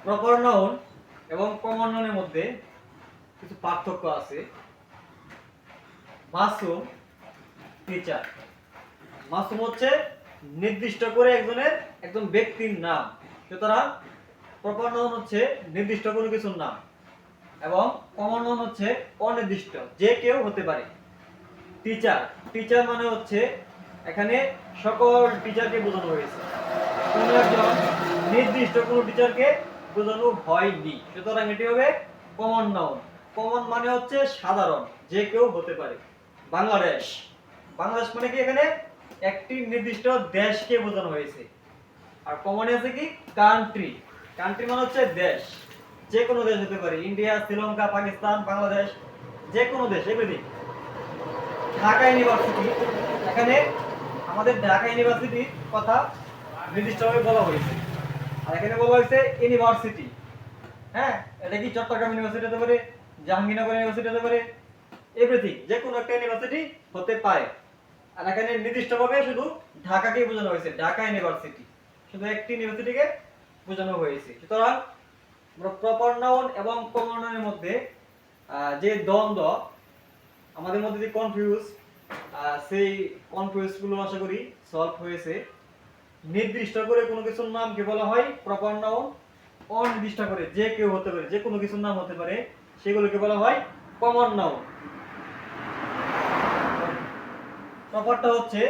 Proper noun এবং common নাউনের মধ্যে কিছু পার্থক্য আছে। মাসুম, টিচার। মাসুম হচ্ছে নির্দিষ্ট করে একজন ব্যক্তির নাম, সুতরাং প্রপার নাউন হচ্ছে নির্দিষ্ট কোনো কিছুর নাম, এবং কমন নাউন হচ্ছে অনির্দিষ্ট, যে কেউ হতে পারে। টিচার, টিচার মানে হচ্ছে এখানে সকল টিচারকে বোঝানো হয়েছে, কোনো একজন নির্দিষ্ট কোনো টিচারকে বোঝানো হয়নি, সুতরাং এটি হবে কমন নাউন। কমন মানে হচ্ছে সাধারণ, যে কেউ হতে পারে। বাংলাদেশ, বাংলাদেশ মানে কি এখানে একটি নির্দিষ্ট দেশকে বোঝানো হয়েছে। আর কমন আছে কি কান্ট্রি, কান্ট্রি মানে হচ্ছে দেশ, যে কোনো দেশ হতে পারে, ইন্ডিয়া, শ্রীলঙ্কা, পাকিস্তান, বাংলাদেশ, যে কোনো দেশ, এভরিথিং। ঢাকা ইউনিভার্সিটি, এখানে আমাদের ঢাকা ইউনিভার্সিটির কথা নির্দিষ্টভাবে বলা হয়েছে। আর এখানে বলা হয়েছে ইউনিভার্সিটি। হ্যাঁ, এটা কি চট্টগ্রাম ইউনিভার্সিটি হতে পারে, জাহাঙ্গীরনগর ইউনিভার্সিটি হতে পারে, এভরিথিং, যে কোনো একটা ইউনিভার্সিটি হতে পারে। আর এখানে নির্দিষ্টভাবে শুধু ঢাকাকেই বোঝানো হয়েছে, ঢাকা ইউনিভার্সিটি, শুধু একটি ইউনিভার্সিটিকে বোঝানো হয়েছে। সুতরাং প্রপার নাউন এবং কমন নাউনের মধ্যে যে দ্বন্দ্ব, আমাদের মধ্যে যে কনফিউজ, সেই কনফিউজ গুলো আশা করি সলভ হয়েছে। নির্দিষ্ট করে কোনো কিছুর নামকে বলা হয় প্রপার নাউন, অনির্দিষ্ট করে যে কেউ হতে পারে, যে কোনো কিছুর নাম হতে পারে, সেগুলোকে বলা হয় কমন নাউন। প্রপারটা হচ্ছে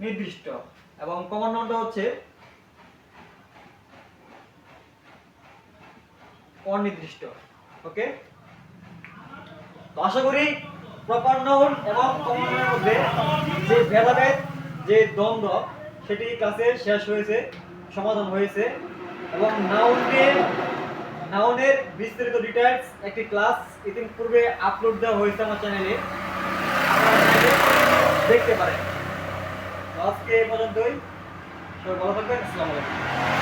নির্দিষ্ট, এবং কমন নাউনটা হচ্ছে অনির্দিষ্ট। ওকে, তো আশা করি প্রপার নাউন এবং কমন নাউনের মধ্যে যে ভেদাভেদ, যে দ্বন্দ্ব, সেটি ক্লাসে শেষ হয়েছে, সমাধান হয়েছে। এবং নাউনের বিস্তারিত ডিটেইলস একটি ক্লাস ইতিপূর্বে আপলোড দেওয়া হয়েছে আমার চ্যানেলে, আপনারা চাইলে দেখতে পারেন। আজকে এই পর্যন্তই, সবাই ভালো থাকবেন। আসসালামু আলাইকুম।